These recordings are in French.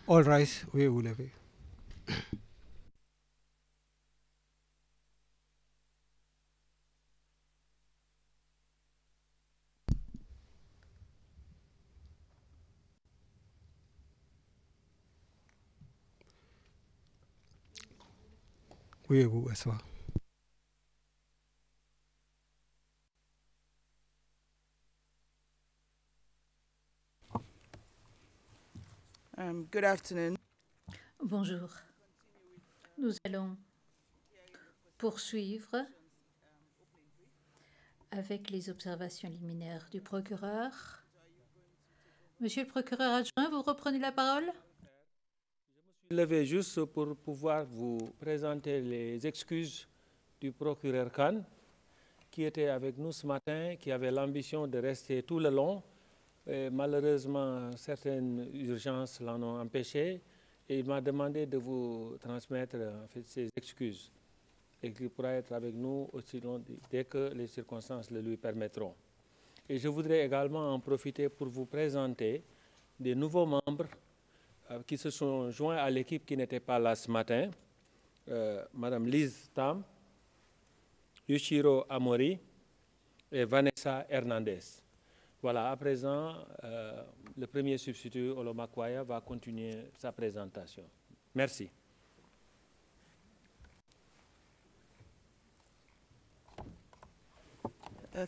All rise, veuillez vous lever. Veuillez vous asseoir. Good afternoon. Bonjour. Nous allons poursuivre avec les observations liminaires du procureur. Monsieur le procureur adjoint, vous reprenez la parole? Je me suis levé juste pour pouvoir vous présenter les excuses du procureur Khan, qui était avec nous ce matin, qui avait l'ambition de rester tout le long. Et malheureusement, certaines urgences l'en ont empêché et il m'a demandé de vous transmettre en fait, ses excuses et qu'il pourra être avec nous aussi long dès que les circonstances le lui permettront. Et je voudrais également en profiter pour vous présenter des nouveaux membres qui se sont joints à l'équipe qui n'était pas là ce matin. Madame Lise Tam, Yushiro Amori et Vanessa Hernandez. Voilà, à présent, le premier substitut, Olomakwaya, va continuer sa présentation. Merci.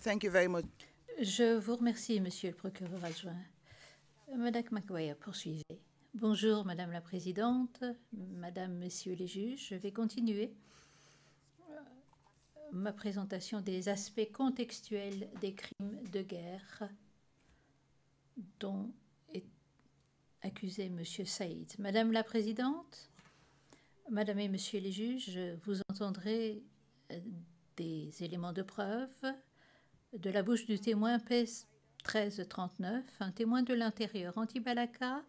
Thank you very much. Je vous remercie, monsieur le procureur adjoint. Madame Makwaya, poursuivez. Bonjour, Madame la Présidente, Madame, Messieurs les juges. Je vais continuer ma présentation des aspects contextuels des crimes de guerre dont est accusé M. Saïd. Madame la Présidente, Madame et Messieurs les juges, vous entendrez des éléments de preuve de la bouche du témoin PS 1339, un témoin de l'intérieur anti-Balaka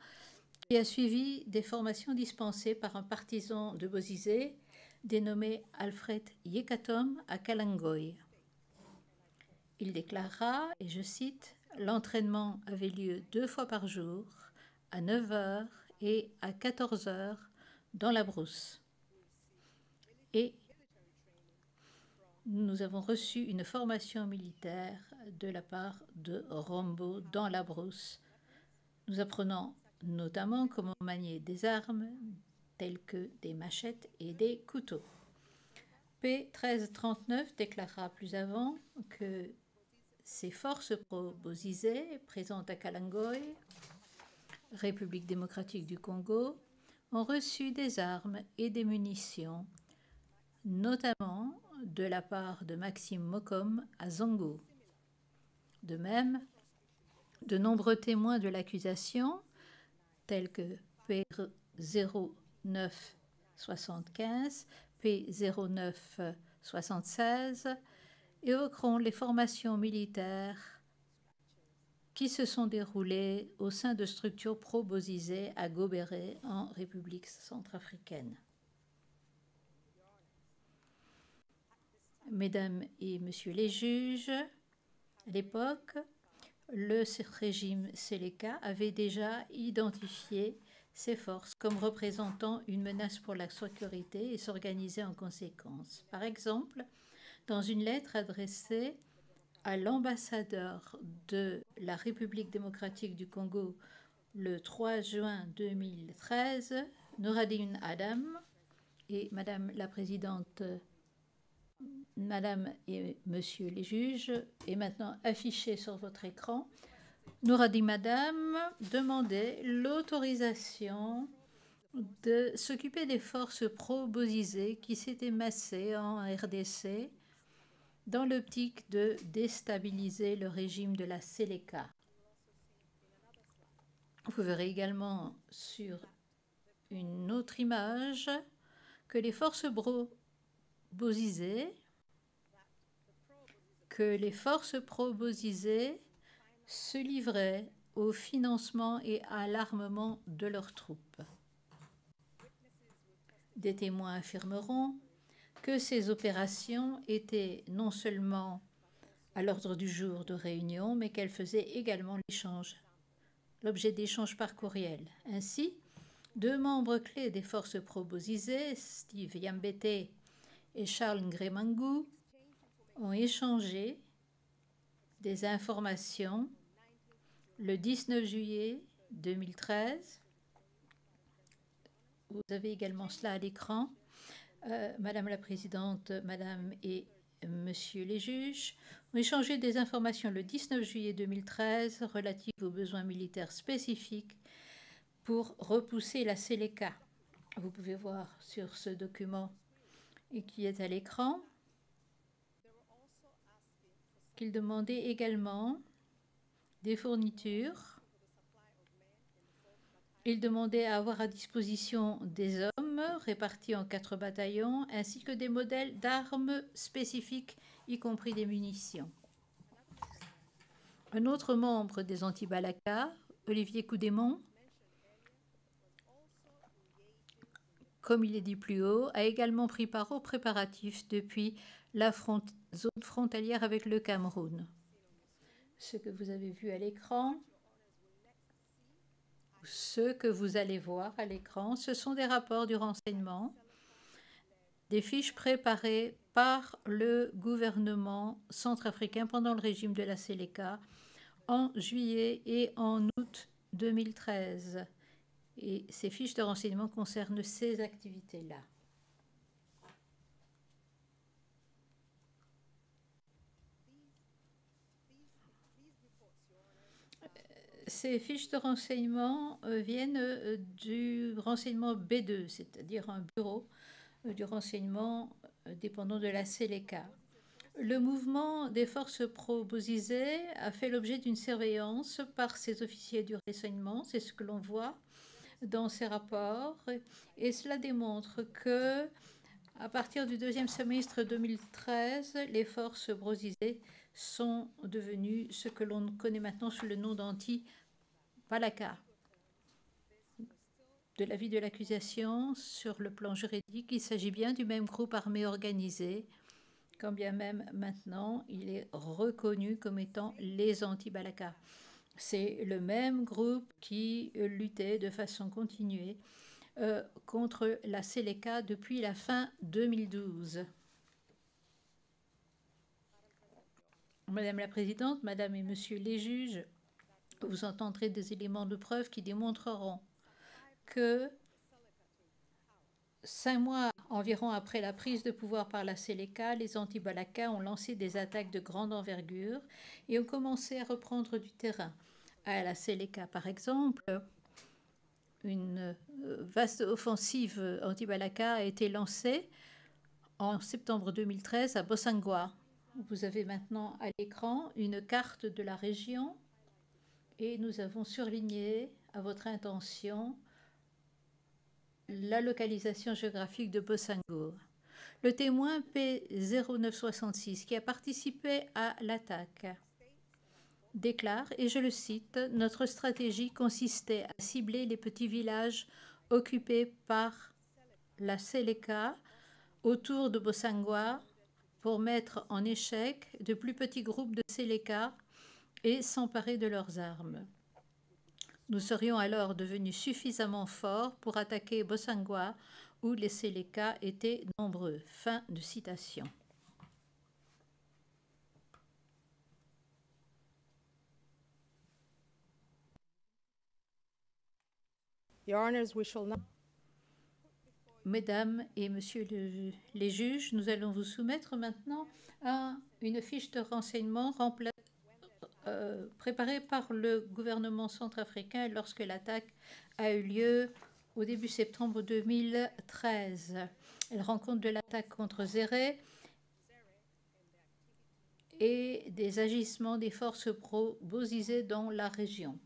qui a suivi des formations dispensées par un partisan de Bozizé dénommé Alfred Yekatom à Kalangoy. Il déclara, et je cite, « L'entraînement avait lieu 2 fois par jour, à 9 h et à 14 h dans la brousse. Et nous avons reçu une formation militaire de la part de Rombo dans la brousse. Nous apprenons notamment comment manier des armes telles que des machettes et des couteaux. » P 1339 déclara plus avant que ces forces pro-Bozizé présentes à Kalangoy, République démocratique du Congo, ont reçu des armes et des munitions, notamment de la part de Maxime Mokom à Zongo. De même, de nombreux témoins de l'accusation, tels que P0975, P0976, évoqueront les formations militaires qui se sont déroulées au sein de structures pro-Bozizé à Gobéré en République centrafricaine. Mesdames et messieurs les juges, à l'époque, le régime Séléka avait déjà identifié ces forces comme représentant une menace pour la sécurité et s'organisait en conséquence. Par exemple, dans une lettre adressée à l'ambassadeur de la République démocratique du Congo le 3 juin 2013, Nouradine Adam et Madame la Présidente, Madame et Monsieur les juges, est maintenant affiché sur votre écran. Nouradine Madame demandait l'autorisation de s'occuper des forces pro-Bozizé qui s'étaient massées en RDC dans l'optique de déstabiliser le régime de la Séléka. Vous verrez également sur une autre image que les forces pro-Bozizé se livraient au financement et à l'armement de leurs troupes. Des témoins affirmeront que ces opérations étaient non seulement à l'ordre du jour de réunion, mais qu'elles faisaient également l'objet d'échanges par courriel. Ainsi, 2 membres clés des forces pro-Bozizé, Steve Yambete et Charles Ngremangu, ont échangé des informations le 19 juillet 2013. Vous avez également cela à l'écran. Madame la Présidente, Madame et Monsieur les juges ont échangé des informations le 19 juillet 2013 relatives aux besoins militaires spécifiques pour repousser la Seleka. Vous pouvez voir sur ce document et qui est à l'écran qu'ils demandaient également des fournitures. Ils demandaient à avoir à disposition des hommes répartis en 4 bataillons, ainsi que des modèles d'armes spécifiques, y compris des munitions. Un autre membre des anti-Balaka, Olivier Coudémont, comme il est dit plus haut, a également pris part aux préparatifs depuis la zone frontalière avec le Cameroun. Ce que vous avez vu à l'écran, ce que vous allez voir à l'écran, ce sont des rapports du renseignement, des fiches préparées par le gouvernement centrafricain pendant le régime de la Seleka en juillet et en août 2013. Et ces fiches de renseignement concernent ces activités-là. Ces fiches de renseignement viennent du renseignement B2, c'est-à-dire un bureau du renseignement dépendant de la Seleka. Le mouvement des forces pro-Bozizé a fait l'objet d'une surveillance par ses officiers du renseignement, c'est ce que l'on voit dans ces rapports, et cela démontre que, à partir du 2e semestre 2013, les forces Bozizé sont devenues ce que l'on connaît maintenant sous le nom d'anti-Balaka. De l'avis de l'accusation, sur le plan juridique, il s'agit bien du même groupe armé organisé, quand bien même maintenant il est reconnu comme étant les anti-Balaka. C'est le même groupe qui luttait de façon continuée contre la Seleka depuis la fin 2012. Madame la Présidente, Madame et Monsieur les juges, vous entendrez des éléments de preuve qui démontreront que 5 mois environ après la prise de pouvoir par la Seleka, les anti-Balaka ont lancé des attaques de grande envergure et ont commencé à reprendre du terrain. À la Seleka, par exemple, une vaste offensive anti-Balaka a été lancée en septembre 2013 à Bossangoa. Vous avez maintenant à l'écran une carte de la région et nous avons surligné à votre intention la localisation géographique de Bossangoa. Le témoin P0966 qui a participé à l'attaque déclare, et je le cite, « Notre stratégie consistait à cibler les petits villages occupés par la Seleka autour de Bossangoa pour mettre en échec de plus petits groupes de Seleka et s'emparer de leurs armes. Nous serions alors devenus suffisamment forts pour attaquer Bossangoa où les Seleka étaient nombreux. » Fin de citation. Your Honors, we shall now... Mesdames et Messieurs les juges, nous allons vous soumettre maintenant à une fiche de renseignement préparée par le gouvernement centrafricain lorsque l'attaque a eu lieu au début septembre 2013. Elle rend compte de l'attaque contre Zéré et des agissements des forces pro-Bozizé dans la région.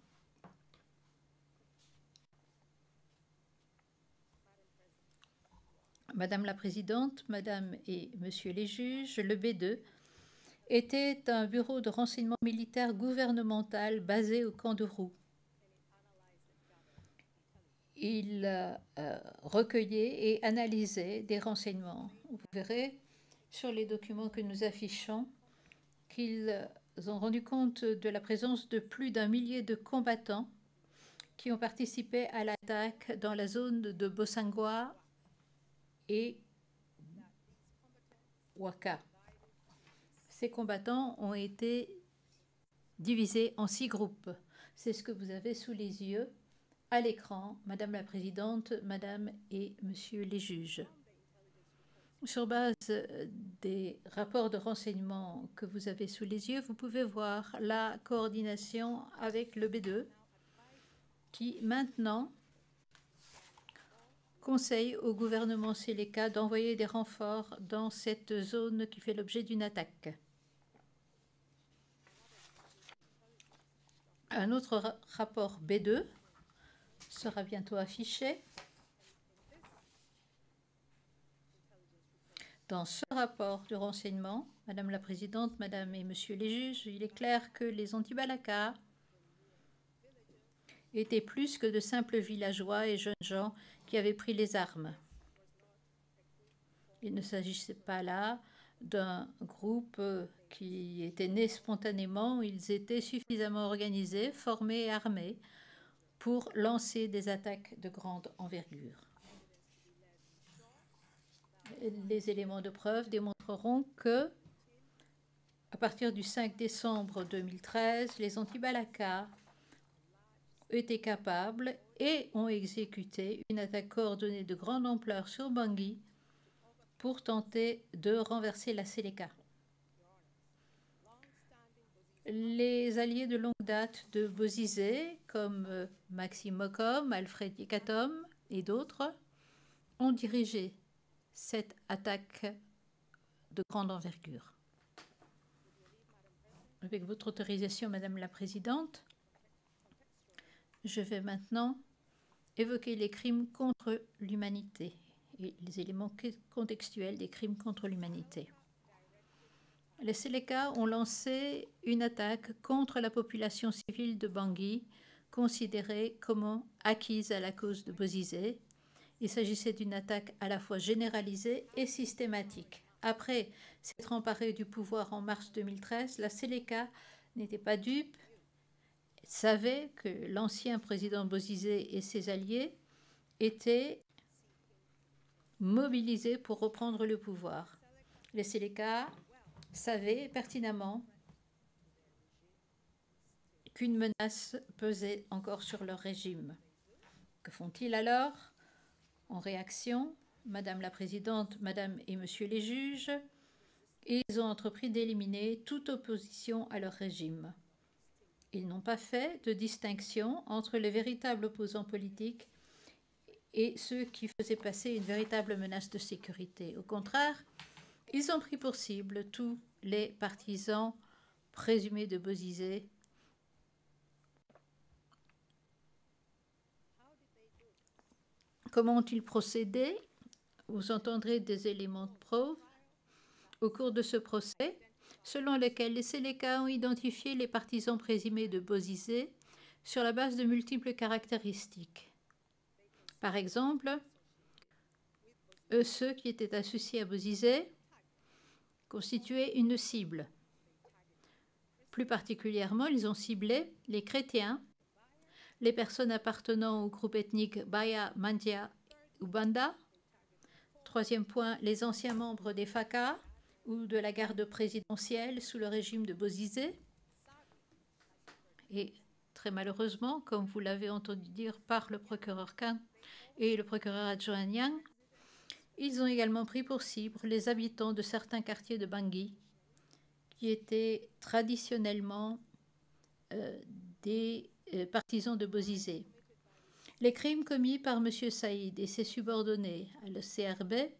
Madame la Présidente, Madame et Messieurs les juges, le B2 était un bureau de renseignement militaire gouvernemental basé au camp de Roux. Il recueillait et analysait des renseignements. Vous verrez sur les documents que nous affichons qu'ils ont rendu compte de la présence de plus d'1 millier de combattants qui ont participé à l'attaque dans la zone de Bossangoa et Waka. Ces combattants ont été divisés en 6 groupes. C'est ce que vous avez sous les yeux à l'écran, Madame la Présidente, Madame et Monsieur les juges. Sur base des rapports de renseignement que vous avez sous les yeux, vous pouvez voir la coordination avec le B2 qui maintenant conseille au gouvernement Seleka d'envoyer des renforts dans cette zone qui fait l'objet d'une attaque. Un autre rapport B2 sera bientôt affiché. Dans ce rapport de renseignement, Madame la Présidente, Madame et Monsieur les juges, il est clair que les anti-Balaka étaient plus que de simples villageois et jeunes gens qui avaient pris les armes. Il ne s'agissait pas là d'un groupe qui était né spontanément. Ils étaient suffisamment organisés, formés et armés pour lancer des attaques de grande envergure. Les éléments de preuve démontreront que, à partir du 5 décembre 2013, les anti-Balaka étaient capables et ont exécuté une attaque coordonnée de grande ampleur sur Bangui pour tenter de renverser la Seleka. Les alliés de longue date de Bozizé, comme Maxime Mokom, Alfred Yekatom et d'autres, ont dirigé cette attaque de grande envergure. Avec votre autorisation, Madame la Présidente, je vais maintenant évoquer les crimes contre l'humanité et les éléments contextuels des crimes contre l'humanité. Les Seleka ont lancé une attaque contre la population civile de Bangui, considérée comme acquise à la cause de Bozizé. Il s'agissait d'une attaque à la fois généralisée et systématique. Après s'être emparée du pouvoir en mars 2013, la Seleka n'était pas dupe, savait que l'ancien président Bozizé et ses alliés étaient mobilisés pour reprendre le pouvoir. Les Seleka savaient pertinemment qu'une menace pesait encore sur leur régime. Que font-ils alors? En réaction, Madame la Présidente, Madame et Monsieur les juges, ils ont entrepris d'éliminer toute opposition à leur régime. Ils n'ont pas fait de distinction entre les véritables opposants politiques et ceux qui faisaient passer une véritable menace de sécurité. Au contraire, ils ont pris pour cible tous les partisans présumés de Bozizé. Comment ont-ils procédé? Vous entendrez des éléments de preuve au cours de ce procès, selon lesquels les Seleka ont identifié les partisans présumés de Bozizé sur la base de multiples caractéristiques. Par exemple, ceux qui étaient associés à Bozizé constituaient une cible. Plus particulièrement, ils ont ciblé les chrétiens, les personnes appartenant au groupe ethnique Baya, Mandia ou Banda. Troisième point, les anciens membres des FACA ou de la garde présidentielle sous le régime de Bozizé. Et très malheureusement, comme vous l'avez entendu dire par le procureur Khan et le procureur adjoint Nyang, ils ont également pris pour cible les habitants de certains quartiers de Bangui qui étaient traditionnellement des partisans de Bozizé. Les crimes commis par M. Saïd et ses subordonnés à le CRB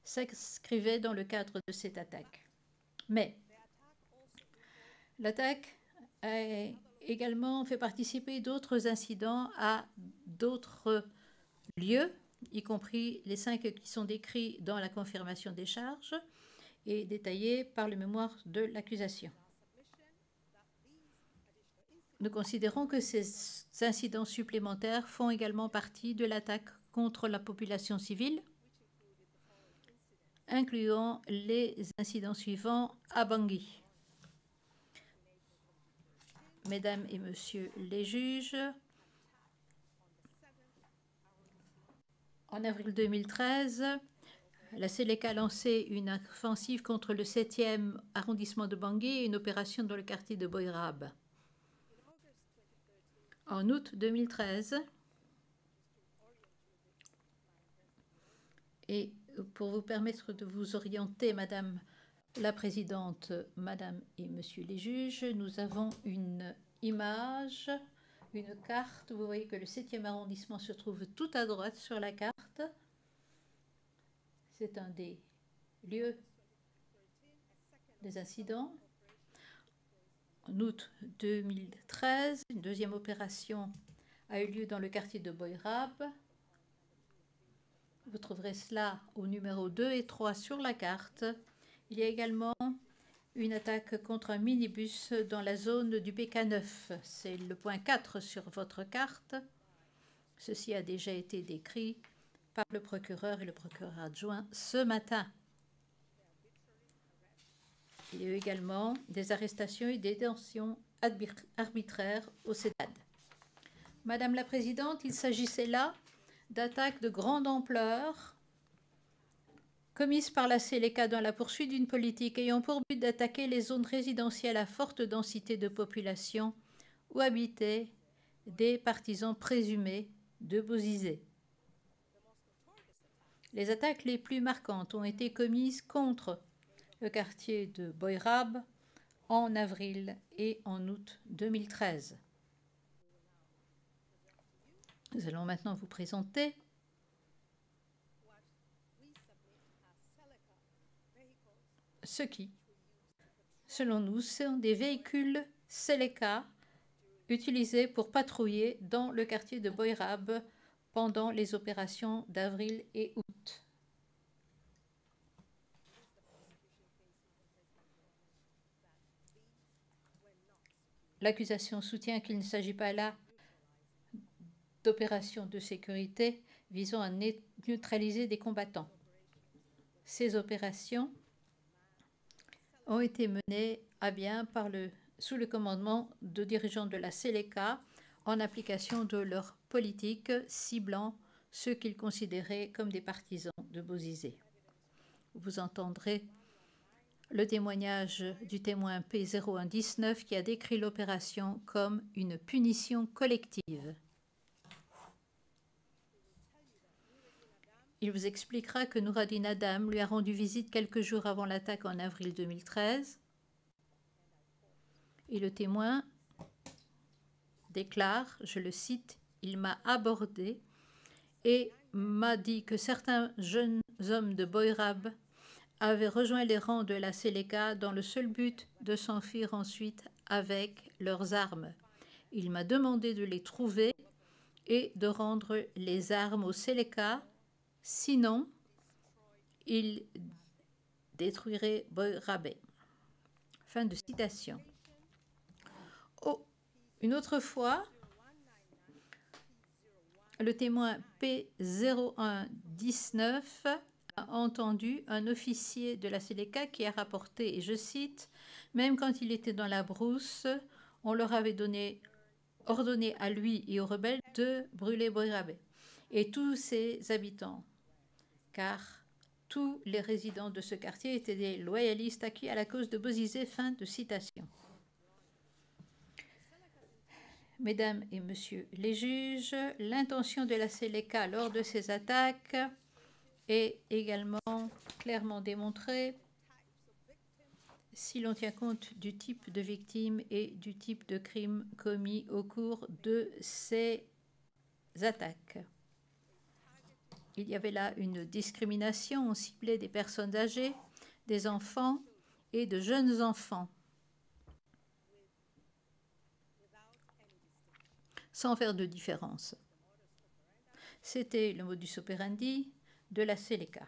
s'inscrivaient dans le cadre de cette attaque. Mais l'attaque a également fait participer d'autres incidents à d'autres lieux, y compris les 5 qui sont décrits dans la confirmation des charges et détaillés par le mémoire de l'accusation. Nous considérons que ces incidents supplémentaires font également partie de l'attaque contre la population civile, incluant les incidents suivants à Bangui. Mesdames et Messieurs les juges, en avril 2013, la Seleka a lancé une offensive contre le 7e arrondissement de Bangui et une opération dans le quartier de Boyrab. En août 2013, et pour vous permettre de vous orienter, Madame la Présidente, Madame et Messieurs les juges, nous avons une image, une carte. Vous voyez que le 7e arrondissement se trouve tout à droite sur la carte. C'est un des lieux des incidents. En août 2013, une deuxième opération a eu lieu dans le quartier de Boyrab. Vous trouverez cela au numéro 2 et 3 sur la carte. Il y a également une attaque contre un minibus dans la zone du BK9. C'est le point 4 sur votre carte. Ceci a déjà été décrit par le procureur et le procureur adjoint ce matin. Il y a eu également des arrestations et des détentions arbitraires au CEDAD. Madame la Présidente, il s'agissait là d'attaques de grande ampleur commises par la Seleka dans la poursuite d'une politique ayant pour but d'attaquer les zones résidentielles à forte densité de population où habitaient des partisans présumés de Bozizé. Les attaques les plus marquantes ont été commises contre le quartier de Boyrab en avril et en août 2013. Nous allons maintenant vous présenter ce qui, selon nous, sont des véhicules Seleka utilisés pour patrouiller dans le quartier de Boyrab pendant les opérations d'avril et août. L'accusation soutient qu'il ne s'agit pas là d'opérations de sécurité visant à neutraliser des combattants. Ces opérations ont été menées à bien sous le commandement de dirigeants de la Seleka en application de leur politique ciblant ceux qu'ils considéraient comme des partisans de Bozizé. Vous entendrez le témoignage du témoin P0119 qui a décrit l'opération comme une punition collective. Il vous expliquera que Noureddin Adam lui a rendu visite quelques jours avant l'attaque en avril 2013. Et le témoin déclare, je le cite, « Il m'a abordé et m'a dit que certains jeunes hommes de Boyrab avaient rejoint les rangs de la Seleka dans le seul but de s'enfuir ensuite avec leurs armes. Il m'a demandé de les trouver et de rendre les armes aux Seleka. Sinon, il détruirait Boyrab. » Fin de citation. Oh, une autre fois, le témoin P0119 a entendu un officier de la Seleka qui a rapporté, et je cite, « Même quand il était dans la brousse, on leur avait ordonné à lui et aux rebelles de brûler Boyrab et tous ses habitants. Car tous les résidents de ce quartier étaient des loyalistes acquis à la cause de Bozizé. » Fin de citation. Mesdames et Messieurs les juges, l'intention de la Seleka lors de ces attaques est également clairement démontrée si l'on tient compte du type de victimes et du type de crimes commis au cours de ces attaques. Il y avait là une discrimination, on ciblait des personnes âgées, des enfants et de jeunes enfants, sans faire de différence. C'était le modus operandi de la Seleka.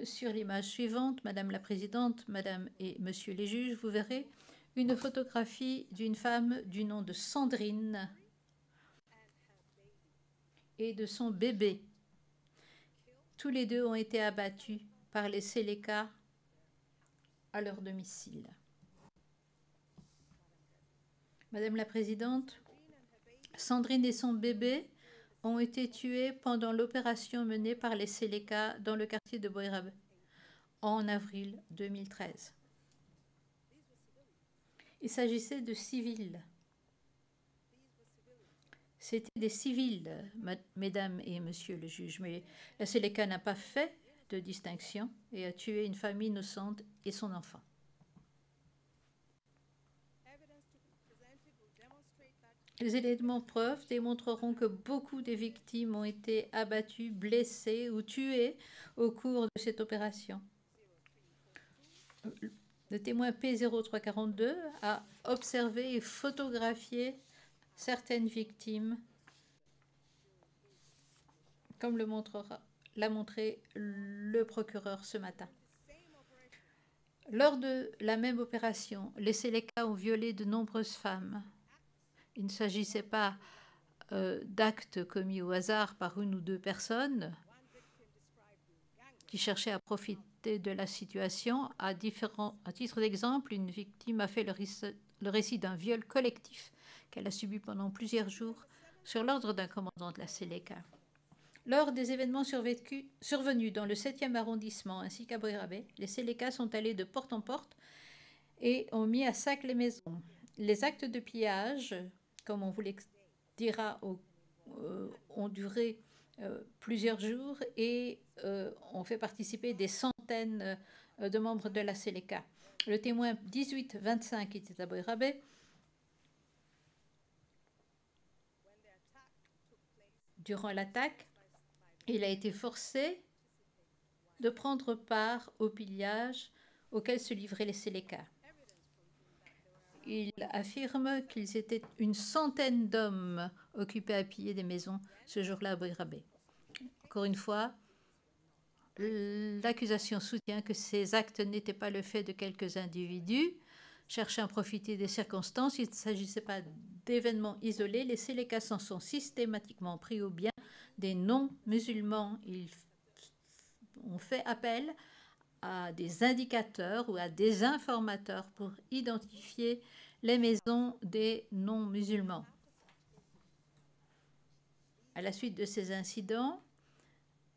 Sur l'image suivante, Madame la Présidente, Madame et Monsieur les juges, vous verrez une photographie d'une femme du nom de Sandrine et de son bébé. Tous les deux ont été abattus par les Seleka à leur domicile. Madame la Présidente, Sandrine et son bébé ont été tués pendant l'opération menée par les Séléka dans le quartier de Boirabe en avril 2013. Il s'agissait de civils. C'était des civils, mesdames et messieurs le juge, mais la Séléka n'a pas fait de distinction et a tué une femme innocente et son enfant. Les éléments preuves démontreront que beaucoup des victimes ont été abattues, blessées ou tuées au cours de cette opération. Le témoin P0342 a observé et photographié certaines victimes, comme l'a montré le procureur ce matin. Lors de la même opération, les Séléka ont violé de nombreuses femmes. Il ne s'agissait pas d'actes commis au hasard par une ou deux personnes qui cherchaient à profiter de la situation. À titre d'exemple, une victime a fait le récit d'un viol collectif qu'elle a subi pendant plusieurs jours sur l'ordre d'un commandant de la Séléka. Lors des événements survenus dans le 7e arrondissement ainsi qu'à Boirabe, les Séléka sont allés de porte en porte et ont mis à sac les maisons. Les actes de pillage, comme on vous l'expliquera, ont duré plusieurs jours et ont fait participer des centaines de membres de la Séléka. Le témoin 1825 qui était à Boirabe durant l'attaque, il a été forcé de prendre part au pillage auquel se livraient les Séléka. Il affirme qu'ils étaient une centaine d'hommes occupés à piller des maisons ce jour-là à Boirabe. Encore une fois, l'accusation soutient que ces actes n'étaient pas le fait de quelques individus cherchant à profiter des circonstances. Il ne s'agissait pas d'événements isolés. Les Séléka s'en sont systématiquement pris au bien des non-musulmans. Ils ont fait appel à des indicateurs ou à des informateurs pour identifier les maisons des non-musulmans. À la suite de ces incidents,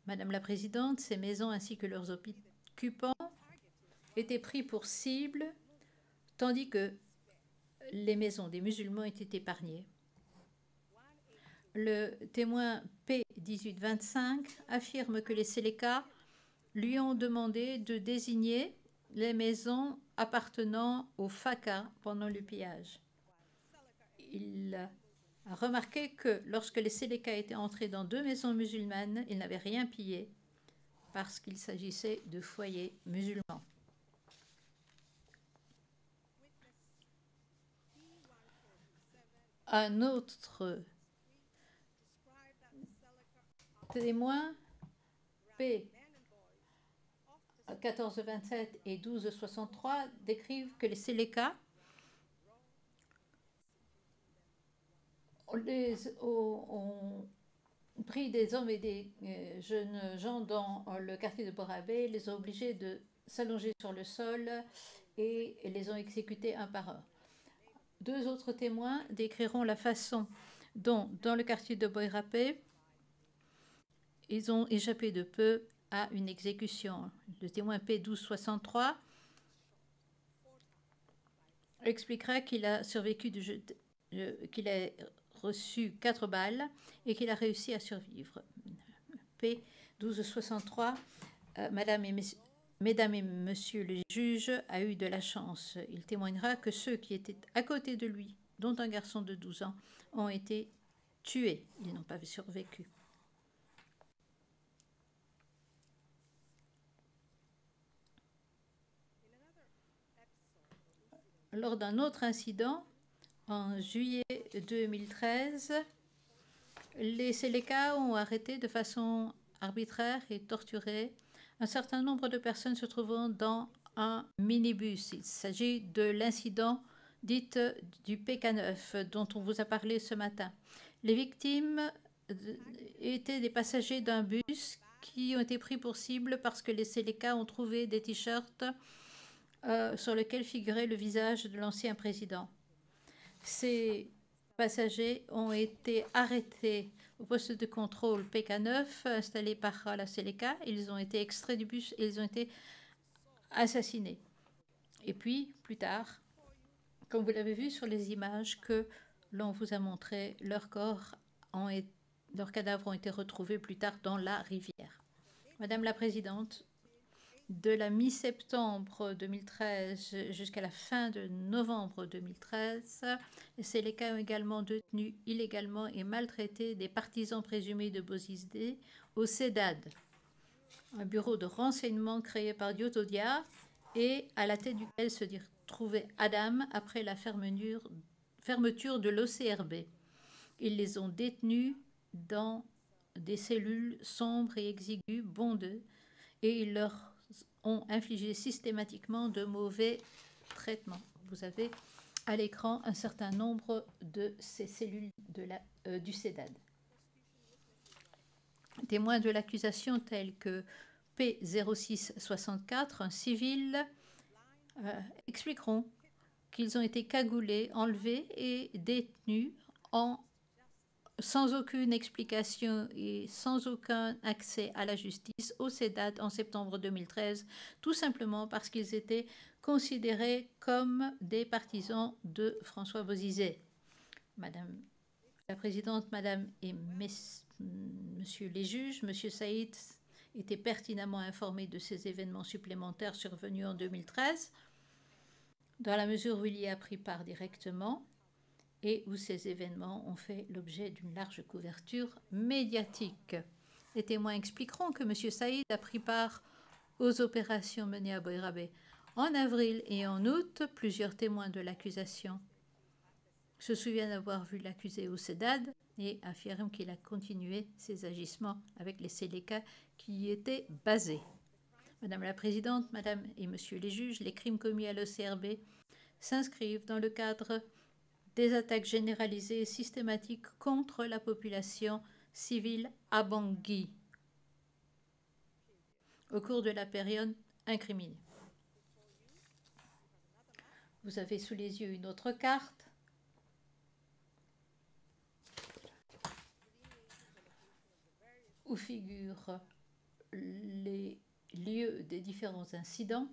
Madame la Présidente, ces maisons ainsi que leurs occupants étaient pris pour cible, tandis que les maisons des musulmans étaient épargnées. Le témoin P1825 affirme que les Séléka lui ont demandé de désigner les maisons appartenant au Faka pendant le pillage. Il a remarqué que lorsque les Séléka étaient entrés dans 2 maisons musulmanes, ils n'avaient rien pillé parce qu'il s'agissait de foyers musulmans. Un autre témoin, P 1427 et 1263, décrivent que les Séléka ont pris des hommes et des jeunes gens dans le quartier de Boirabe, les ont obligés de s'allonger sur le sol et les ont exécutés un par un. 2 autres témoins décriront la façon dont, dans le quartier de Boirabe, ils ont échappé de peu à une exécution. Le témoin P1263 expliquera qu'il a survécu qu'il a reçu 4 balles et qu'il a réussi à survivre. P1263, Mesdames et Messieurs les juges, a eu de la chance. Il témoignera que ceux qui étaient à côté de lui, dont un garçon de 12 ans, ont été tués. Ils n'ont pas survécu. Lors d'un autre incident, en juillet 2013, les Séléka ont arrêté de façon arbitraire et torturé un certain nombre de personnes se trouvant dans un minibus. Il s'agit de l'incident dit du PK9 dont on vous a parlé ce matin. Les victimes étaient des passagers d'un bus qui ont été pris pour cible parce que les Séléka ont trouvé des t-shirts sur lesquels figurait le visage de l'ancien président. Ces passagers ont été arrêtés au poste de contrôle PK9 installé par la Seleka. Ils ont été extraits du bus et ils ont été assassinés. Et puis, plus tard, comme vous l'avez vu sur les images que l'on vous a montrées, leurs cadavres ont été retrouvés plus tard dans la rivière. Madame la Présidente, de la mi-septembre 2013 jusqu'à la fin de novembre 2013, les Seleka ont également détenu illégalement et maltraité des partisans présumés de Bozizé au CEDAD, un bureau de renseignement créé par Diotodia et à la tête duquel se trouvait Adam après la fermeture de l'OCRB. Ils les ont détenus dans des cellules sombres et exiguës, bondeuses, et ils leur ont infligé systématiquement de mauvais traitements. Vous avez à l'écran un certain nombre de ces cellules du CEDAD. Témoins de l'accusation tels que P0664, un civil, expliqueront qu'ils ont été cagoulés, enlevés et détenus sans aucune explication et sans aucun accès à la justice au CEDAD en septembre 2013, tout simplement parce qu'ils étaient considérés comme des partisans de François Bozizé. Madame la Présidente, Madame et Messieurs les juges, Monsieur Saïd était pertinemment informé de ces événements supplémentaires survenus en 2013, dans la mesure où il y a pris part directement et où ces événements ont fait l'objet d'une large couverture médiatique. Les témoins expliqueront que M. Saïd a pris part aux opérations menées à Boïrabé. En avril et en août, plusieurs témoins de l'accusation se souviennent avoir vu l'accusé au CEDAD et affirment qu'il a continué ses agissements avec les Seleka qui y étaient basés. Madame la Présidente, Madame et Monsieur les juges, les crimes commis à l'OCRB s'inscrivent dans le cadre des attaques généralisées et systématiques contre la population civile à Bangui au cours de la période incriminée. Vous avez sous les yeux une autre carte où figurent les lieux des différents incidents.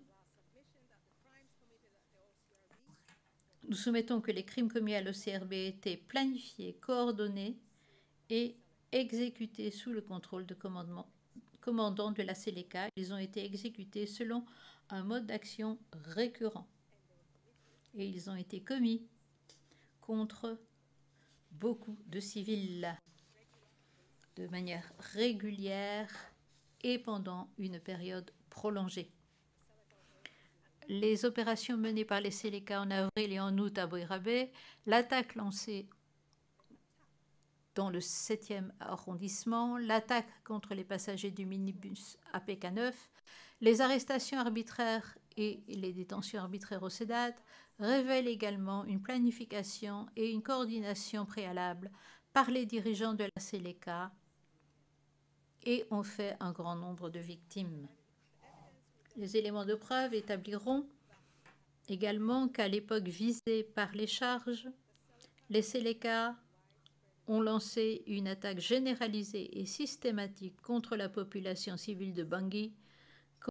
Nous soumettons que les crimes commis à l'OCRB étaient planifiés, coordonnés et exécutés sous le contrôle de commandant de la Seleka. Ils ont été exécutés selon un mode d'action récurrent. Et ils ont été commis contre beaucoup de civils de manière régulière et pendant une période prolongée. Les opérations menées par les Seleka en avril et en août à Boïrabé, l'attaque lancée dans le 7e arrondissement, l'attaque contre les passagers du minibus APK9, les arrestations arbitraires et les détentions arbitraires au CEDAD révèlent également une planification et une coordination préalable par les dirigeants de la Seleka et ont fait un grand nombre de victimes. Les éléments de preuve établiront également qu'à l'époque visée par les charges, les Seleka ont lancé une attaque généralisée et systématique contre la population civile de Bangui,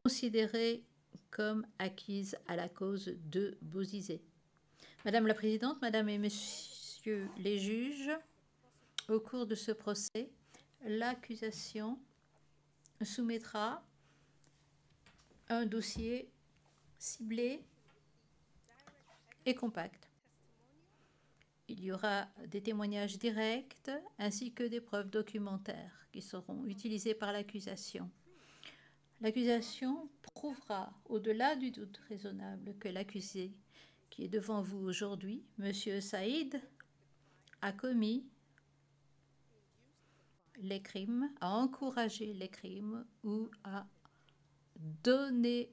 considérée comme acquise à la cause de Bozizé. Madame la Présidente, Madame et Messieurs les juges, au cours de ce procès, l'accusation soumettra un dossier ciblé et compact. Il y aura des témoignages directs ainsi que des preuves documentaires qui seront utilisées par l'accusation. L'accusation prouvera, au-delà du doute raisonnable, que l'accusé qui est devant vous aujourd'hui, M. Saïd, a commis les crimes, a encouragé les crimes ou a donné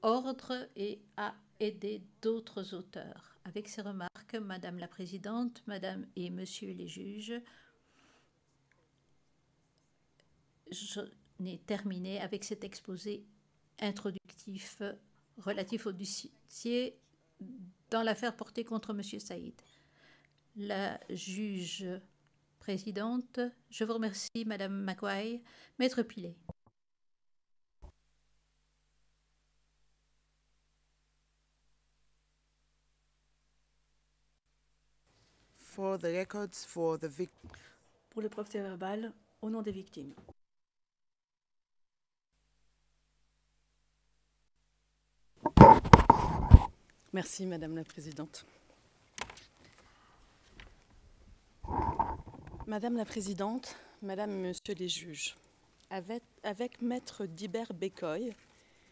ordre et a aidé d'autres auteurs. Avec ces remarques, Madame la Présidente, Madame et Messieurs les juges, je n'ai terminé avec cet exposé introductif relatif au dossier dans l'affaire portée contre M. Saïd. la juge présidente. Je vous remercie, Madame Maguire. Maître Pilet. For the records, for the victim. Pour le procès-verbal, au nom des victimes. Merci, Madame la Présidente. Madame la Présidente, Madame et Monsieur les juges, avec Maître Dibert Bécoy,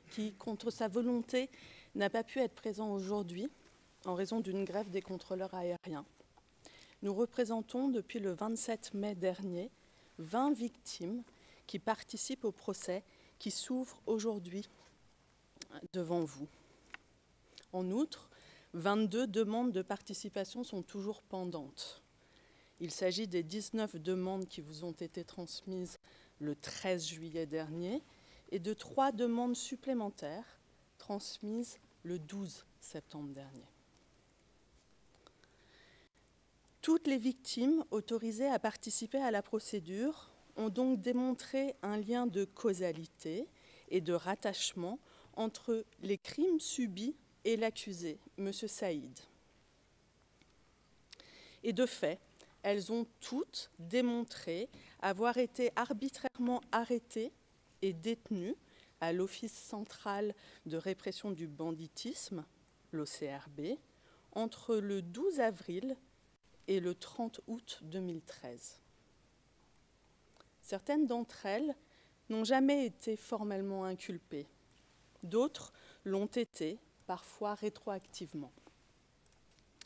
qui, contre sa volonté, n'a pas pu être présent aujourd'hui en raison d'une grève des contrôleurs aériens, nous représentons depuis le 27 mai dernier 20 victimes qui participent au procès qui s'ouvre aujourd'hui devant vous. En outre, 22 demandes de participation sont toujours pendantes. Il s'agit des 19 demandes qui vous ont été transmises le 13 juillet dernier et de 3 demandes supplémentaires transmises le 12 septembre dernier. Toutes les victimes autorisées à participer à la procédure ont donc démontré un lien de causalité et de rattachement entre les crimes subis et l'accusé, M. Saïd. Et de fait, elles ont toutes démontré avoir été arbitrairement arrêtées et détenues à l'Office central de répression du banditisme, l'OCRB, entre le 12 avril et le 30 août 2013. Certaines d'entre elles n'ont jamais été formellement inculpées. D'autres l'ont été, parfois rétroactivement.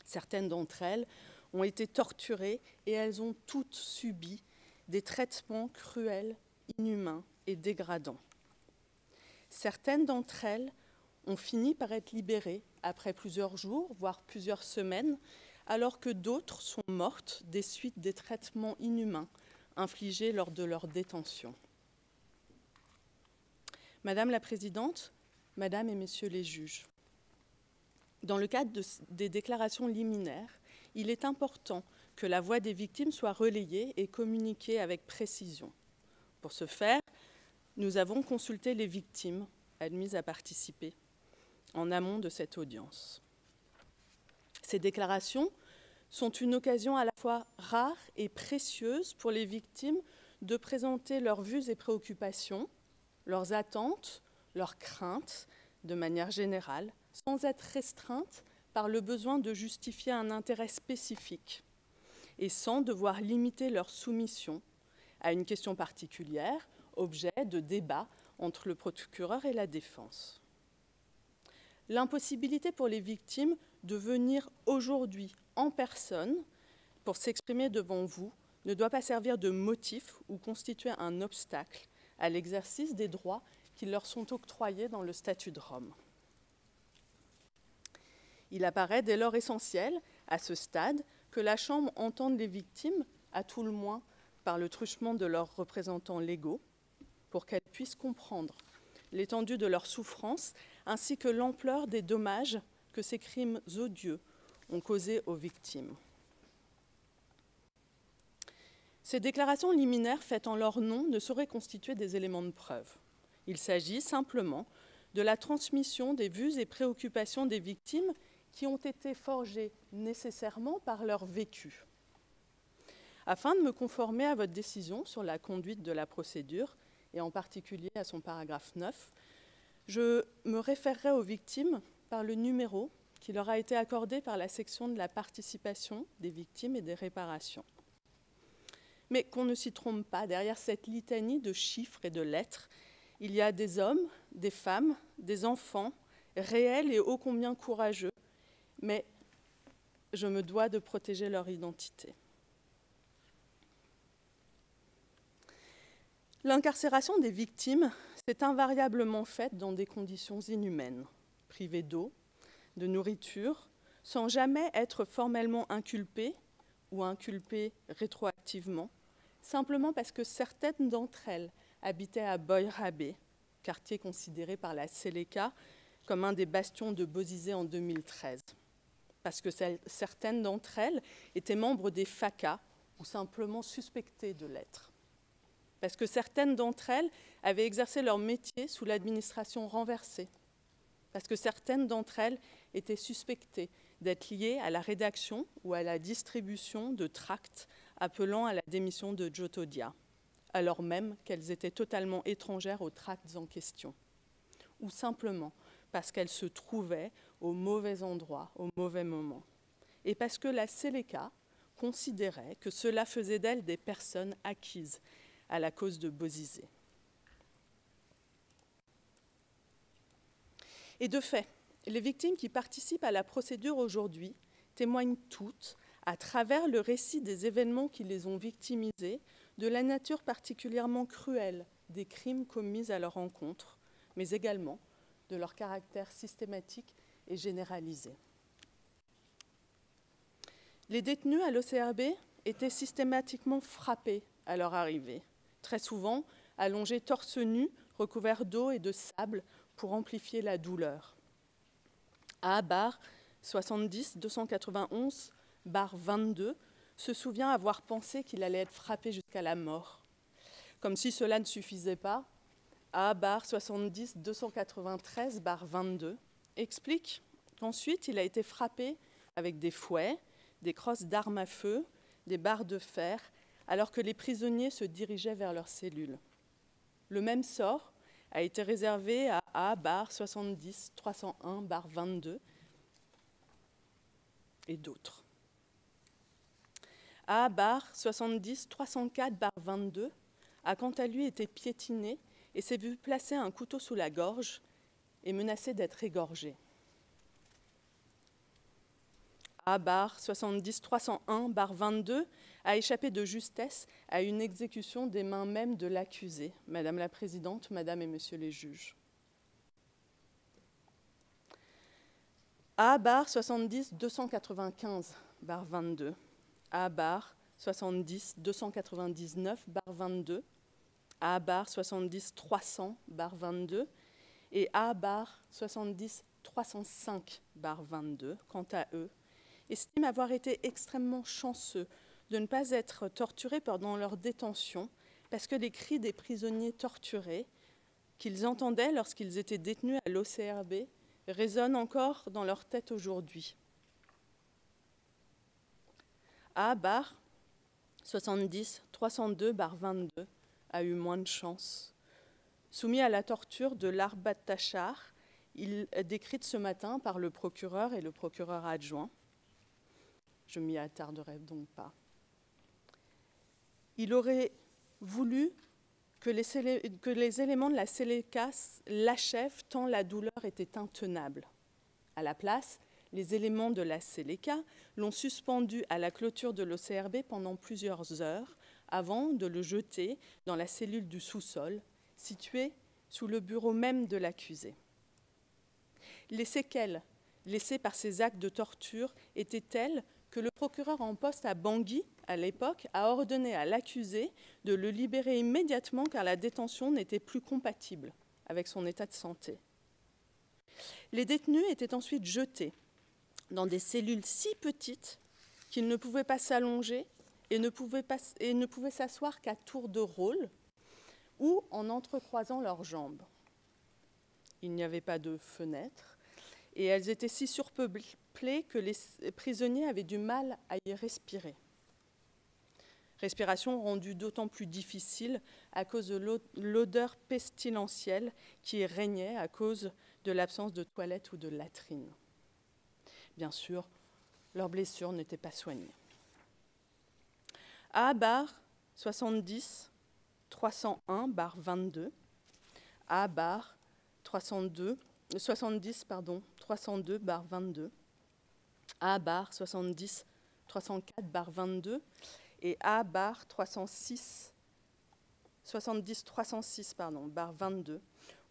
Certaines d'entre elles ont été torturées et elles ont toutes subi des traitements cruels, inhumains et dégradants. Certaines d'entre elles ont fini par être libérées après plusieurs jours, voire plusieurs semaines, alors que d'autres sont mortes des suites des traitements inhumains infligés lors de leur détention. Madame la Présidente, Madame et Messieurs les juges, dans le cadre des déclarations liminaires, il est important que la voix des victimes soit relayée et communiquée avec précision. Pour ce faire, nous avons consulté les victimes admises à participer en amont de cette audience. Ces déclarations sont une occasion à la fois rare et précieuse pour les victimes de présenter leurs vues et préoccupations, leurs attentes, leurs craintes, de manière générale, sans être restreintes par le besoin de justifier un intérêt spécifique et sans devoir limiter leur soumission à une question particulière, objet de débat entre le procureur et la défense. L'impossibilité pour les victimes de venir aujourd'hui en personne pour s'exprimer devant vous ne doit pas servir de motif ou constituer un obstacle à l'exercice des droits qui leur sont octroyés dans le statut de Rome. Il apparaît dès lors essentiel, à ce stade, que la Chambre entende les victimes, à tout le moins par le truchement de leurs représentants légaux, pour qu'elles puissent comprendre l'étendue de leur souffrance ainsi que l'ampleur des dommages que ces crimes odieux ont causés aux victimes. Ces déclarations liminaires faites en leur nom ne sauraient constituer des éléments de preuve. Il s'agit simplement de la transmission des vues et préoccupations des victimes qui ont été forgées nécessairement par leur vécu. Afin de me conformer à votre décision sur la conduite de la procédure, et en particulier à son paragraphe 9, je me référerai aux victimes par le numéro qui leur a été accordé par la section de la participation des victimes et des réparations. Mais qu'on ne s'y trompe pas, derrière cette litanie de chiffres et de lettres, il y a des hommes, des femmes, des enfants, réels et ô combien courageux, mais je me dois de protéger leur identité. L'incarcération des victimes s'est invariablement faite dans des conditions inhumaines, privées d'eau, de nourriture, sans jamais être formellement inculpées ou inculpées rétroactivement, simplement parce que certaines d'entre elles habitaient à Boïrabé, quartier considéré par la Seleka comme un des bastions de Bozizé en 2013. parce que certaines d'entre elles étaient membres des FACA ou simplement suspectées de l'être. Parce que certaines d'entre elles avaient exercé leur métier sous l'administration renversée. Parce que certaines d'entre elles étaient suspectées d'être liées à la rédaction ou à la distribution de tracts appelant à la démission de Djotodia, alors même qu'elles étaient totalement étrangères aux tracts en question. Ou simplement parce qu'elles se trouvaient au mauvais endroit, au mauvais moment. Et parce que la Seleka considérait que cela faisait d'elles des personnes acquises à la cause de Bozizé. Et de fait, les victimes qui participent à la procédure aujourd'hui témoignent toutes, à travers le récit des événements qui les ont victimisées, de la nature particulièrement cruelle des crimes commis à leur encontre, mais également de leur caractère systématique et généralisé. Les détenus à l'OCRB étaient systématiquement frappés à leur arrivée, très souvent allongés torse nu, recouverts d'eau et de sable pour amplifier la douleur. À Abar 70-291-22 se souvient avoir pensé qu'il allait être frappé jusqu'à la mort. Comme si cela ne suffisait pas, à Abar 70-293-22 explique qu'ensuite il a été frappé avec des fouets, des crosses d'armes à feu, des barres de fer, alors que les prisonniers se dirigeaient vers leurs cellules. Le même sort a été réservé à A-Bar 70-301-22 et d'autres. A-Bar 70-304-22 a quant à lui été piétiné et s'est vu placer un couteau sous la gorge et menacé d'être égorgé. A-Bar 70-301-22 a échappé de justesse à une exécution des mains même de l'accusé, Madame la Présidente, Madame et Monsieur les juges. A-Bar 70-295-22, A-Bar 70-299-22, A-Bar 70-300-22 et A-Bar 70-305-22, quant à eux, estiment avoir été extrêmement chanceux de ne pas être torturés pendant leur détention parce que les cris des prisonniers torturés qu'ils entendaient lorsqu'ils étaient détenus à l'OCRB résonnent encore dans leur tête aujourd'hui. A-Bar 70-302-22 a eu moins de chance. Soumis à la torture de l'Arbat Tachar, il est décrite ce matin par le procureur et le procureur adjoint. Je m'y attarderai donc pas. Il aurait voulu que les éléments de la Seleka l'achèvent tant la douleur était intenable. À la place, les éléments de la Seleka l'ont suspendu à la clôture de l'OCRB pendant plusieurs heures avant de le jeter dans la cellule du sous-sol, située sous le bureau même de l'accusé. Les séquelles laissées par ces actes de torture étaient telles que le procureur en poste à Bangui, à l'époque, a ordonné à l'accusé de le libérer immédiatement car la détention n'était plus compatible avec son état de santé. Les détenus étaient ensuite jetés dans des cellules si petites qu'ils ne pouvaient pas s'allonger et ne pouvaient s'asseoir qu'à tour de rôle ou en entrecroisant leurs jambes. Il n'y avait pas de fenêtres et elles étaient si surpeuplées que les prisonniers avaient du mal à y respirer. Respiration rendue d'autant plus difficile à cause de l'odeur pestilentielle qui régnait à cause de l'absence de toilettes ou de latrines. Bien sûr, leurs blessures n'étaient pas soignées. A-Bar 70-301-22, A-Bar 70-302-22, A-Bar 70-304-22 et A-Bar 70-306-22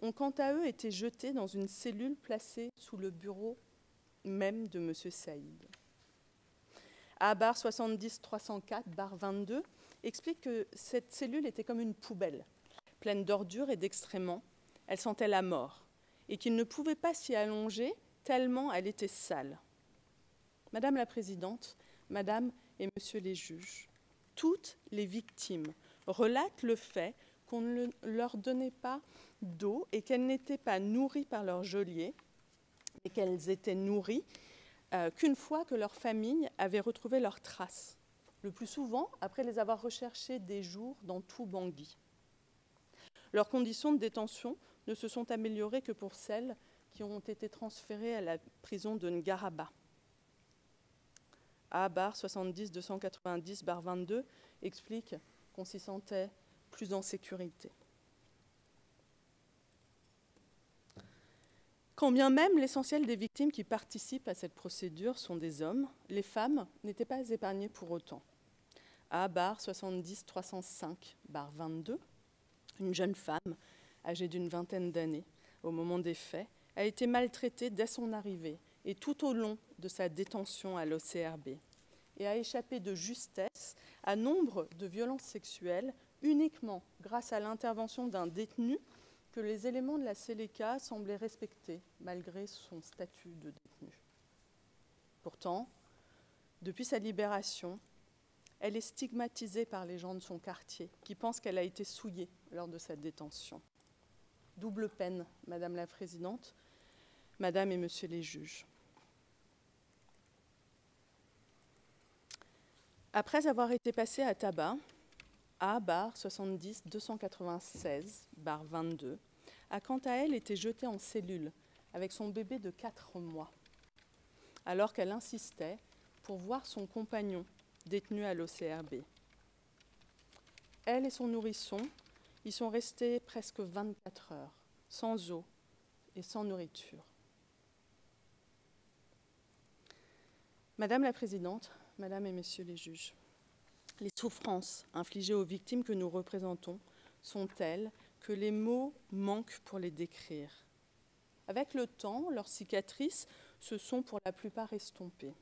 ont quant à eux été jetés dans une cellule placée sous le bureau même de M. Saïd. A-Bar 70-304-22 explique que cette cellule était comme une poubelle, pleine d'ordures et d'excréments. Elle sentait la mort et qu'il ne pouvait pas s'y allonger tellement elle était sale. Madame la Présidente, Madame et Monsieur les juges, toutes les victimes relatent le fait qu'on ne leur donnait pas d'eau et qu'elles n'étaient pas nourries par leur geôlier, mais qu'elles étaient nourries qu'une fois que leur famille avait retrouvé leurs traces, le plus souvent après les avoir recherchées des jours dans tout Bangui. Leurs conditions de détention ne se sont améliorées que pour celles qui ont été transférées à la prison de Ngaraba. A/70-290-22 explique qu'on s'y sentait plus en sécurité. Quand bien même l'essentiel des victimes qui participent à cette procédure sont des hommes, les femmes n'étaient pas épargnées pour autant. A/70-305-22, une jeune femme âgée d'une vingtaine d'années au moment des faits, a été maltraitée dès son arrivée et tout au long de sa détention à l'OCRB et a échappé de justesse à nombre de violences sexuelles uniquement grâce à l'intervention d'un détenu que les éléments de la Seleka semblaient respecter malgré son statut de détenu. Pourtant, depuis sa libération, elle est stigmatisée par les gens de son quartier qui pensent qu'elle a été souillée lors de cette détention. Double peine, Madame la Présidente, Madame et Monsieur les juges. Après avoir été passée à tabac, A/70-296-22 a quant à elle été jetée en cellule avec son bébé de 4 mois, alors qu'elle insistait pour voir son compagnon détenu à l'OCRB. Elle et son nourrisson y sont restés presque 24 heures, sans eau et sans nourriture. Madame la Présidente, Madame et Messieurs les juges, les souffrances infligées aux victimes que nous représentons sont telles que les mots manquent pour les décrire. Avec le temps, leurs cicatrices se sont pour la plupart estompées.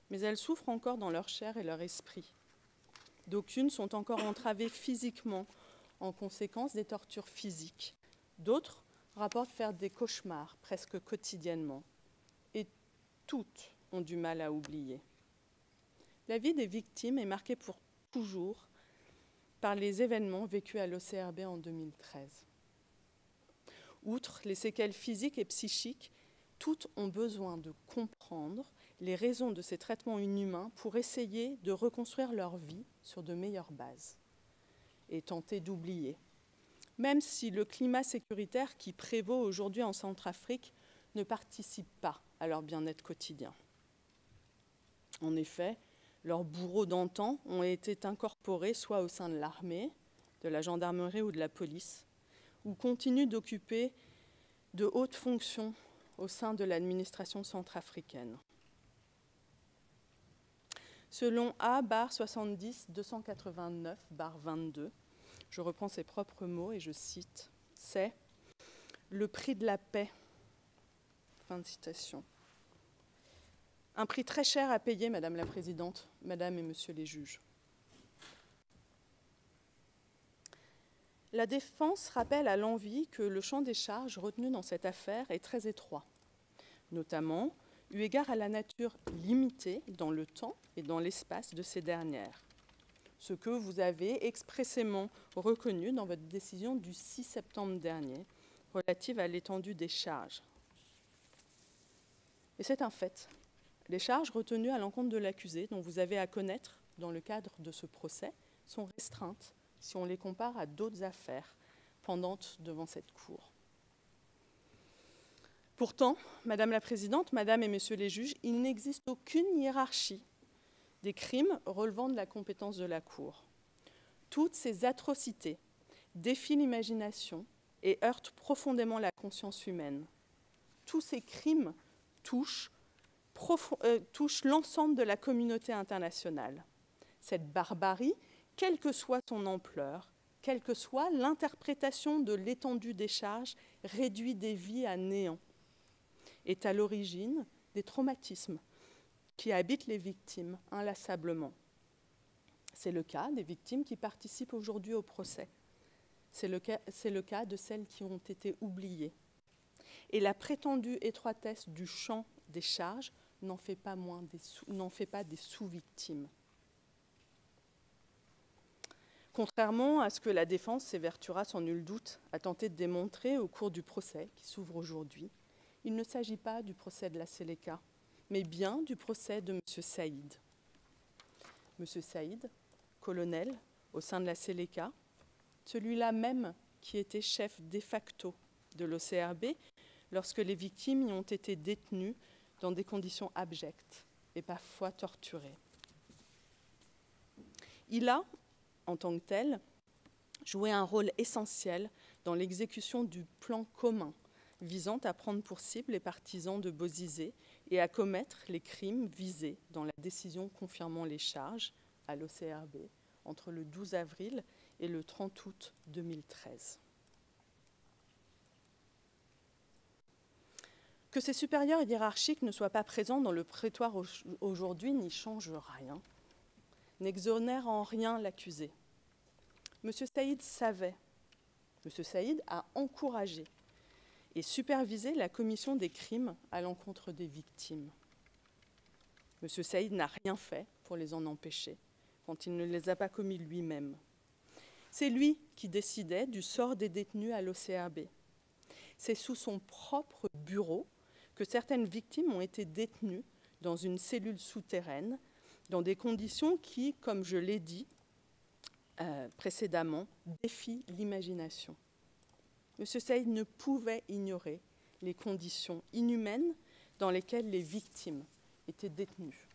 Mais elles souffrent encore dans leur chair et leur esprit. D'aucunes sont encore entravées physiquement en conséquence des tortures physiques. D'autres rapportent faire des cauchemars presque quotidiennement. Et toutes ont du mal à oublier. La vie des victimes est marquée pour toujours par les événements vécus à l'OCRB en 2013. Outre les séquelles physiques et psychiques, toutes ont besoin de comprendre les raisons de ces traitements inhumains pour essayer de reconstruire leur vie sur de meilleures bases et tenter d'oublier, même si le climat sécuritaire qui prévaut aujourd'hui en Centrafrique ne participe pas à leur bien-être quotidien. En effet, leurs bourreaux d'antan ont été incorporés soit au sein de l'armée, de la gendarmerie ou de la police, ou continuent d'occuper de hautes fonctions au sein de l'administration centrafricaine. Selon A/70-289-22, je reprends ses propres mots et je cite, c'est « le prix de la paix ». Fin de citation. Un prix très cher à payer, Madame la Présidente, Madame et Monsieur les juges. La défense rappelle à l'envi que le champ des charges retenu dans cette affaire est très étroit, notamment eu égard à la nature limitée dans le temps et dans l'espace de ces dernières, ce que vous avez expressément reconnu dans votre décision du 6 septembre dernier relative à l'étendue des charges. Et c'est un fait. Les charges retenues à l'encontre de l'accusé, dont vous avez à connaître dans le cadre de ce procès, sont restreintes si on les compare à d'autres affaires pendantes devant cette Cour. Pourtant, Madame la Présidente, Madame et Messieurs les juges, il n'existe aucune hiérarchie des crimes relevant de la compétence de la Cour. Toutes ces atrocités défient l'imagination et heurtent profondément la conscience humaine. Tous ces crimes touchent l'ensemble de la communauté internationale. Cette barbarie, quelle que soit son ampleur, quelle que soit l'interprétation de l'étendue des charges, réduit des vies à néant, est à l'origine des traumatismes qui habitent les victimes inlassablement. C'est le cas des victimes qui participent aujourd'hui au procès. C'est le cas de celles qui ont été oubliées. Et la prétendue étroitesse du champ des charges n'en fait pas des sous-victimes. Contrairement à ce que la défense s'évertuera sans nul doute à tenter de démontrer au cours du procès qui s'ouvre aujourd'hui, il ne s'agit pas du procès de la Seleka, mais bien du procès de M. Saïd. M. Saïd, colonel au sein de la Seleka, celui-là même qui était chef de facto de l'OCRB lorsque les victimes y ont été détenues dans des conditions abjectes et parfois torturées. Il a, en tant que tel, joué un rôle essentiel dans l'exécution du plan commun visant à prendre pour cible les partisans de Bozizé et à commettre les crimes visés dans la décision confirmant les charges à l'OCRB entre le 12 avril et le 30 août 2013. Que ses supérieurs hiérarchiques ne soient pas présents dans le prétoire aujourd'hui n'y change rien, n'exonère en rien l'accusé. M. Saïd savait, M. Saïd a encouragé et supervisé la commission des crimes à l'encontre des victimes. M. Saïd n'a rien fait pour les en empêcher quand il ne les a pas commis lui-même. C'est lui qui décidait du sort des détenus à l'OCRB. C'est sous son propre bureau que certaines victimes ont été détenues dans une cellule souterraine, dans des conditions qui, comme je l'ai dit précédemment, défient l'imagination. M. Saïd ne pouvait ignorer les conditions inhumaines dans lesquelles les victimes étaient détenues.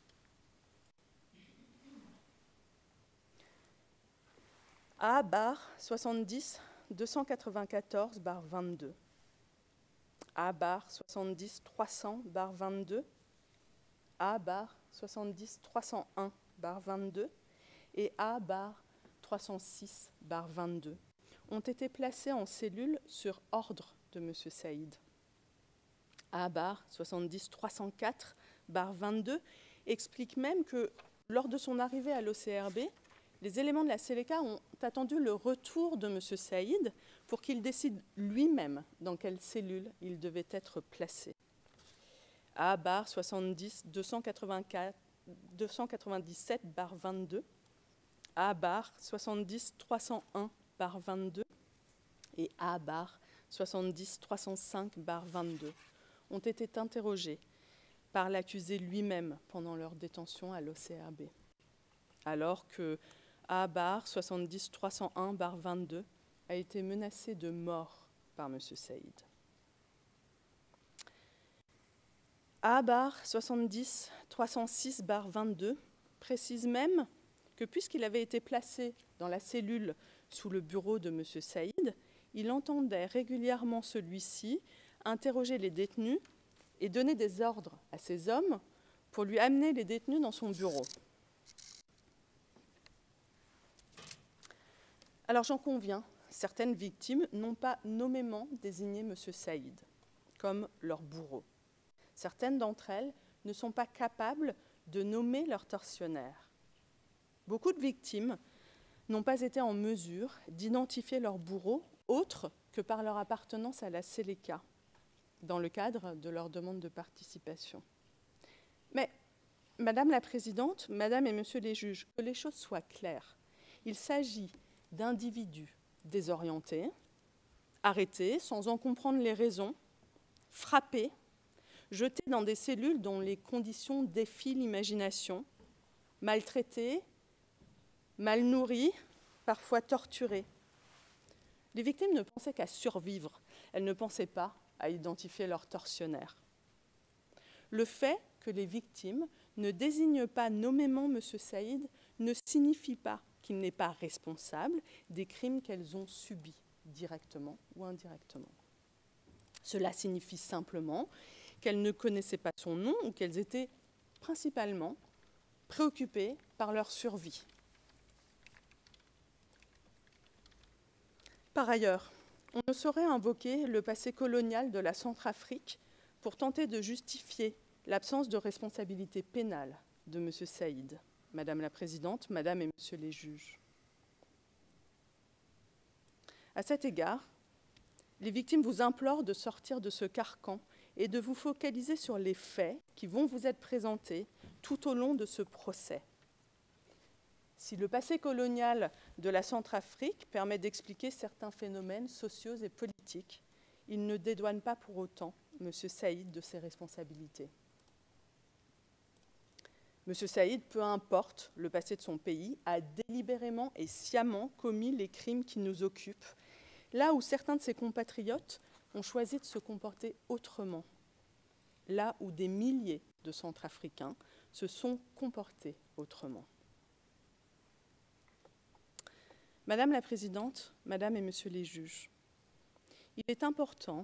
A/70-294/22, A/70-300/22, A/70-301/22 et A/306/22 ont été placés en cellule sur ordre de M. Saïd. A/70-304/22 explique même que lors de son arrivée à l'OCRB, les éléments de la Seleka ont attendu le retour de M. Saïd pour qu'il décide lui-même dans quelle cellule il devait être placé. A/70-297/22, A/70-301/22 et A/70-305/22 ont été interrogés par l'accusé lui-même pendant leur détention à l'OCRB, alors que A/70-301/22 a été menacé de mort par M. Saïd. A/70-306/22 précise même que puisqu'il avait été placé dans la cellule sous le bureau de M. Saïd, il entendait régulièrement celui-ci interroger les détenus et donner des ordres à ses hommes pour lui amener les détenus dans son bureau. Alors j'en conviens, certaines victimes n'ont pas nommément désigné M. Saïd comme leur bourreau. Certaines d'entre elles ne sont pas capables de nommer leur tortionnaire. Beaucoup de victimes n'ont pas été en mesure d'identifier leur bourreau autre que par leur appartenance à la Seleka, dans le cadre de leur demande de participation. Mais, Madame la Présidente, Madame et Monsieur les juges, que les choses soient claires, il s'agit d'individus désorientés, arrêtés sans en comprendre les raisons, frappés, jetés dans des cellules dont les conditions défient l'imagination, maltraités, mal nourris, parfois torturés. Les victimes ne pensaient qu'à survivre, elles ne pensaient pas à identifier leur tortionnaire. Le fait que les victimes ne désignent pas nommément M. Saïd ne signifie pas qu'il n'est pas responsable des crimes qu'elles ont subis, directement ou indirectement. Cela signifie simplement qu'elles ne connaissaient pas son nom ou qu'elles étaient principalement préoccupées par leur survie. Par ailleurs, on ne saurait invoquer le passé colonial de la Centrafrique pour tenter de justifier l'absence de responsabilité pénale de M. Saïd. Madame la Présidente, Madame et Monsieur les juges. À cet égard, les victimes vous implorent de sortir de ce carcan est de vous focaliser sur les faits qui vont vous être présentés tout au long de ce procès. Si le passé colonial de la Centrafrique permet d'expliquer certains phénomènes sociaux et politiques, il ne dédouane pas pour autant M. Saïd de ses responsabilités. M. Saïd, peu importe le passé de son pays, a délibérément et sciemment commis les crimes qui nous occupent, là où certains de ses compatriotes ont choisi de se comporter autrement, là où des milliers de Centrafricains se sont comportés autrement. Madame la Présidente, Madame et Messieurs les juges, il est important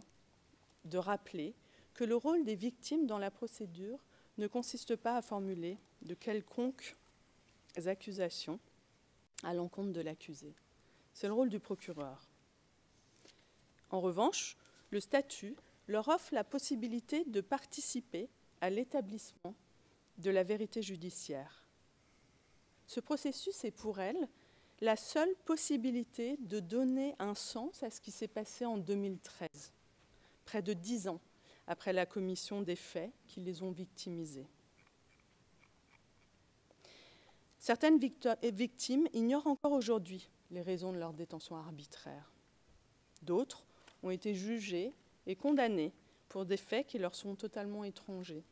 de rappeler que le rôle des victimes dans la procédure ne consiste pas à formuler de quelconques accusations à l'encontre de l'accusé. C'est le rôle du procureur. En revanche, le statut leur offre la possibilité de participer à l'établissement de la vérité judiciaire. Ce processus est pour elles la seule possibilité de donner un sens à ce qui s'est passé en 2013, près de 10 ans après la commission des faits qui les ont victimisés. Certaines victimes ignorent encore aujourd'hui les raisons de leur détention arbitraire. D'autres ont été jugées et condamnées pour des faits qui leur sont totalement étrangers.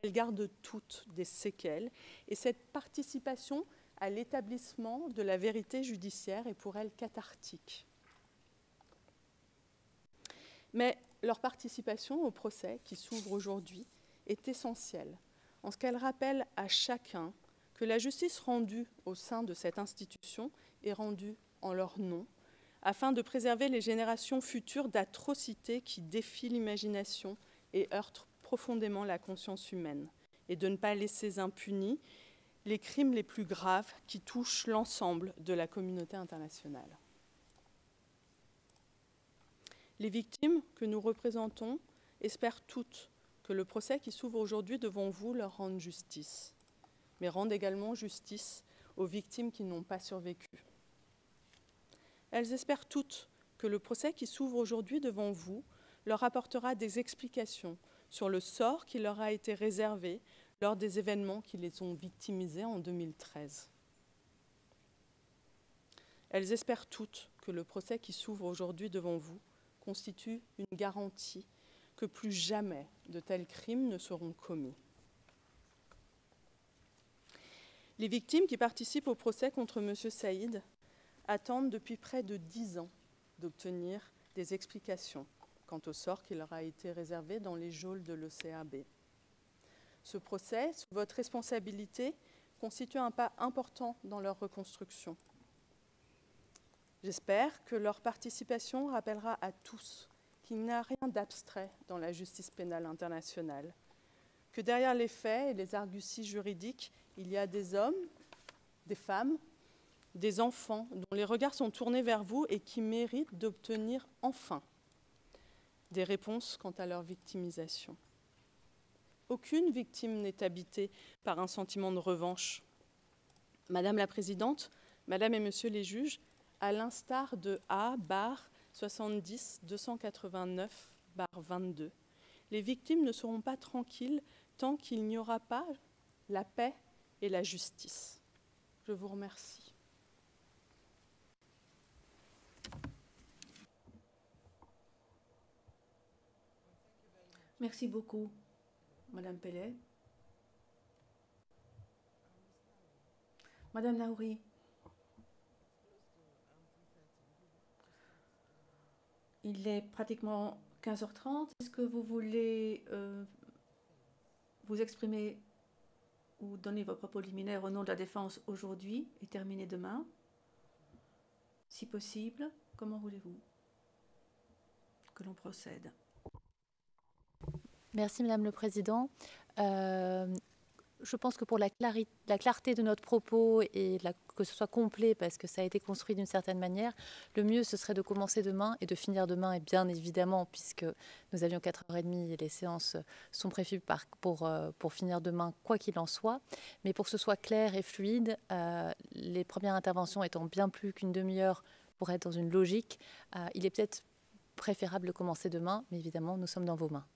Elles gardent toutes des séquelles et cette participation à l'établissement de la vérité judiciaire est pour elles cathartique. Mais leur participation au procès qui s'ouvre aujourd'hui est essentielle, en ce qu'elle rappelle à chacun que la justice rendue au sein de cette institution est rendue en leur nom, afin de préserver les générations futures d'atrocités qui défient l'imagination et heurtent profondément la conscience humaine, et de ne pas laisser impunis les crimes les plus graves qui touchent l'ensemble de la communauté internationale. Les victimes que nous représentons espèrent toutes que le procès qui s'ouvre aujourd'hui devant vous leur rende justice, mais rende également justice aux victimes qui n'ont pas survécu. Elles espèrent toutes que le procès qui s'ouvre aujourd'hui devant vous leur apportera des explications sur le sort qui leur a été réservé lors des événements qui les ont victimisés en 2013. Elles espèrent toutes que le procès qui s'ouvre aujourd'hui devant vous constitue une garantie que plus jamais de tels crimes ne seront commis. Les victimes qui participent au procès contre M. Saïd attendent depuis près de 10 ans d'obtenir des explications quant au sort qui leur a été réservé dans les geôles de l'ECAB. Ce procès, sous votre responsabilité, constitue un pas important dans leur reconstruction. J'espère que leur participation rappellera à tous qu'il n'y a rien d'abstrait dans la justice pénale internationale, que derrière les faits et les arguties juridiques, il y a des hommes, des femmes, des enfants dont les regards sont tournés vers vous et qui méritent d'obtenir enfin des réponses quant à leur victimisation. Aucune victime n'est habitée par un sentiment de revanche. Madame la Présidente, Madame et Messieurs les juges, à l'instar de A/70-289-22, les victimes ne seront pas tranquilles tant qu'il n'y aura pas la paix et la justice. Je vous remercie. Merci beaucoup, Madame Pellet. Madame Naouri. Il est pratiquement 15h30. Est-ce que vous voulez vous exprimer ou donner vos propos liminaires au nom de la défense aujourd'hui et terminer demain? Si possible, comment voulez-vous que l'on procède? Merci Madame le Président. Je pense que pour la clarté de notre propos et que ce soit complet, parce que ça a été construit d'une certaine manière, le mieux ce serait de commencer demain et de finir demain, et bien évidemment, puisque nous avions 4h30 et les séances sont prévues pour finir demain, quoi qu'il en soit. Mais pour que ce soit clair et fluide, les premières interventions étant bien plus qu'une demi-heure pour être dans une logique, il est peut-être préférable de commencer demain, mais évidemment, nous sommes dans vos mains.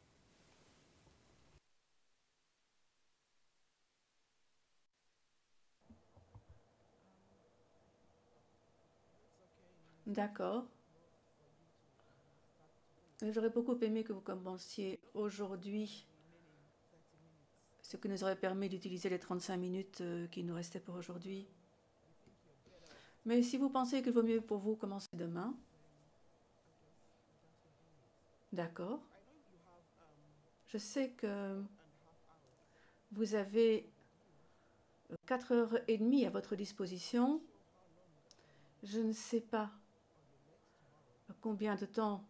D'accord. J'aurais beaucoup aimé que vous commenciez aujourd'hui, ce qui nous aurait permis d'utiliser les 35 minutes qui nous restaient pour aujourd'hui. Mais si vous pensez qu'il vaut mieux pour vous commencer demain, d'accord. Je sais que vous avez 4h30 à votre disposition. Je ne sais pas combien de temps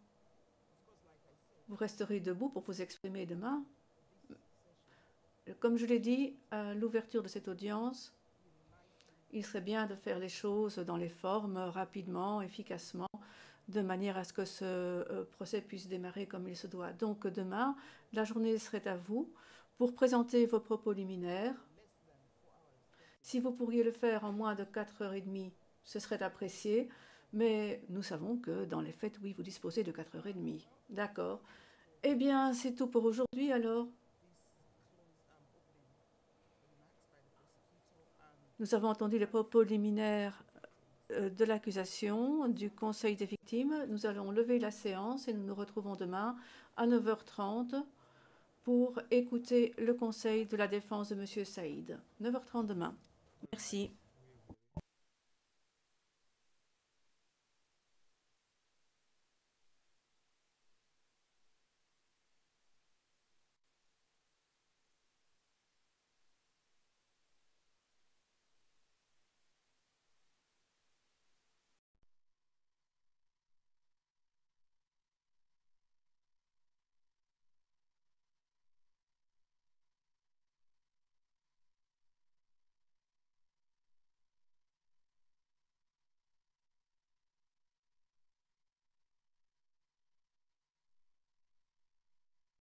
vous resterez debout pour vous exprimer demain. Comme je l'ai dit à l'ouverture de cette audience, il serait bien de faire les choses dans les formes, rapidement, efficacement, de manière à ce que ce procès puisse démarrer comme il se doit. Donc demain, la journée serait à vous pour présenter vos propos liminaires. Si vous pourriez le faire en moins de 4h30, ce serait apprécié, mais nous savons que dans les faits, oui, vous disposez de 4h30. D'accord. Eh bien, c'est tout pour aujourd'hui alors. Nous avons entendu les propos liminaires de l'accusation du Conseil des victimes. Nous allons lever la séance et nous nous retrouvons demain à 9h30 pour écouter le conseil de la défense de M. Saïd. 9h30 demain. Merci.